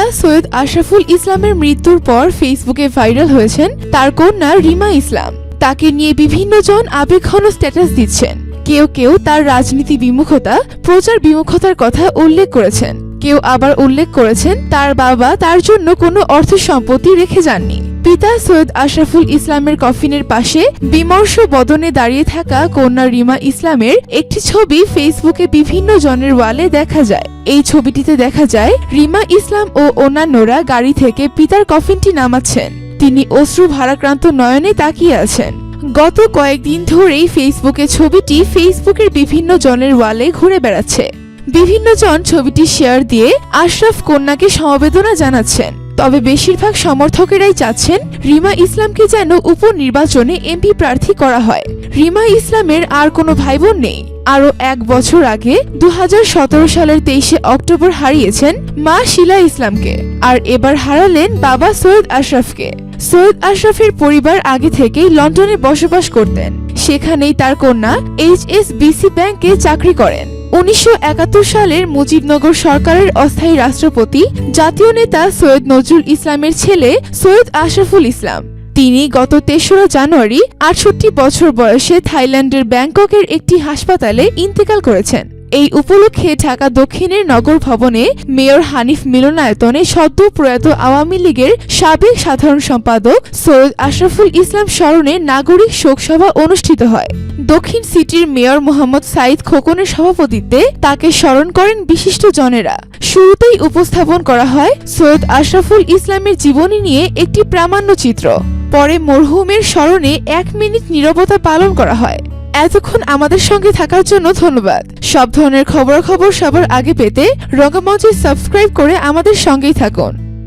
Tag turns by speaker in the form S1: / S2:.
S1: পিতা সৈয়দ আশরাফুল ইসলামের মৃত্যুর পর ফেসবুকে ভাইরাল হয়েছেন তার কন্যা রিমা ইসলাম। তাকে নিয়ে বিভিন্ন জন আবেগঘন স্ট্যাটাস দিচ্ছেন। কেউ কেউ তার রাজনীতি বিমুখতা, প্রচার বিমুখতার কথা উল্লেখ করেছেন। কেউ আবার উল্লেখ করেছেন তার বাবা তার জন্য কোনো অর্থ সম্পত্তি রেখে যাননি। পিতা সৈয়দ আশরাফুল ইসলামের কফিনের পাশে বিমর্ষ বদনে দাঁড়িয়ে থাকা কন্যা রিমা ইসলামের একটি ছবি ফেসবুকে বিভিন্ন জনের ওয়ালে দেখা যায়। এই ছবিটিতে দেখা যায় রিমা ইসলাম ও অন্যান্যরা গাড়ি থেকে পিতার কফিনটি নামাচ্ছেন। তিনি অশ্রু ভারাক্রান্ত নয়নে তাকিয়ে আছেন। গত কয়েকদিন ধরেই ফেসবুকে ছবিটি ফেসবুকের বিভিন্ন জনের ওয়ালে ঘুরে বেড়াচ্ছে। বিভিন্ন জন ছবিটি শেয়ার দিয়ে আশরাফ কন্যাকে সমবেদনা জানাচ্ছেন। তবে বেশিরভাগ সমর্থকেরাই চাচ্ছেন রিমা ইসলামকে যেন উপনির্বাচনে এমপি প্রার্থী করা হয়। রিমা ইসলামের আর কোনো ভাইবোন নেই। আরো 1 বছর আগে 2017 সালের 23শে অক্টোবর হারিয়েছেন মা শিলা ইসলামকে, আর এবার হারালেন বাবা সৈয়দ আশরাফকে। সৈয়দ আশরাফের পরিবার আগে থেকেই লন্ডনে বসবাস করতেন। সেখানেই তার কন্যা HSBC ব্যাংকে চাকরি করেন। 1971 সালের মুজিবনগর সরকারের অস্থায়ী রাষ্ট্রপতি জাতীয় নেতা সৈয়দ নজরুল ইসলামের ছেলে সৈয়দ আশরাফুল ইসলাম। তিনি গত 3রা জানুয়ারি 68 বছর বয়সে থাইল্যান্ডের ব্যাংককের একটি হাসপাতালে ইন্তেকাল করেছেন। এই উপলক্ষে ঢাকা দক্ষিণের নগর ভবনে মেয়র হানিফ মিলনায়তনে সদ্য প্রয়াত আওয়ামী লীগের সাবেক সাধারণ সম্পাদক সৈয়দ আশরাফুল ইসলাম স্মরণে নাগরিক শোকসভা অনুষ্ঠিত হয়। দক্ষিণ সিটির মেয়র মোহাম্মদ সাইদ খোকনের সভাপতিত্বে তাকে স্মরণ করেন বিশিষ্ট জনেরা। শুরুতেই উপস্থাপন করা হয় সৈয়দ আশরাফুল ইসলামের জীবনী নিয়ে একটি প্রামাণ্যচিত্র। পরে মরহুমের স্মরণে 1 মিনিট নীরবতা পালন করা হয়। এতক্ষণ আমাদের সঙ্গে থাকার জন্য ধন্যবাদ। সব ধরনের খবরাখবর সবার আগে পেতে রঙ্গমঞ্চে সাবস্ক্রাইব করে আমাদের সঙ্গেই থাকুন।